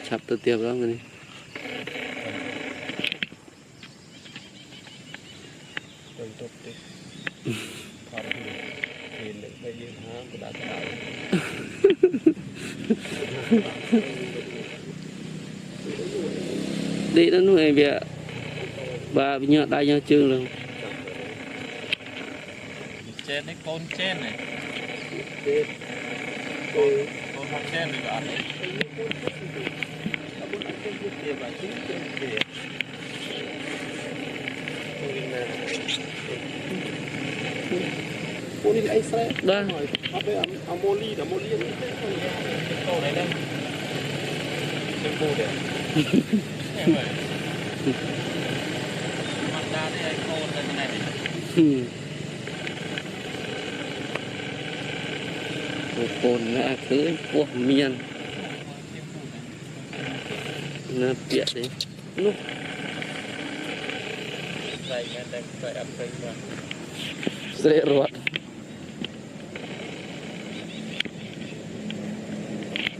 chập từ tiệp đó mình đi nó nuôi việc bà nhớ tay nhớ chương luôn trên đấy con trên này con học trên này bạn cô đi lấy xe đó amoli câu này đây trên cô đấy mặt ra đây cô này cồn nó cứ của miền nó bịa đấy lúc dễ ruột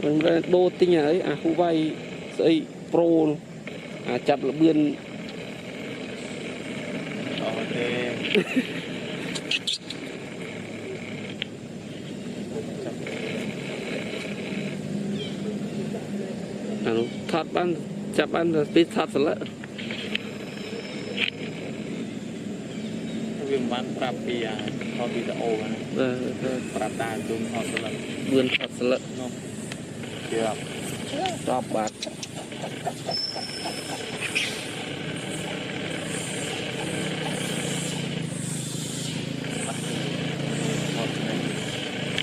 mình đô tinh ấy khu vay xây pro chặt là bươn thọt ban chặt ban rồi biết thọt rồi viêm ban prap bia thọt video prap ta dùng thọt rồi vươn thọt rồi chưa chọc bạc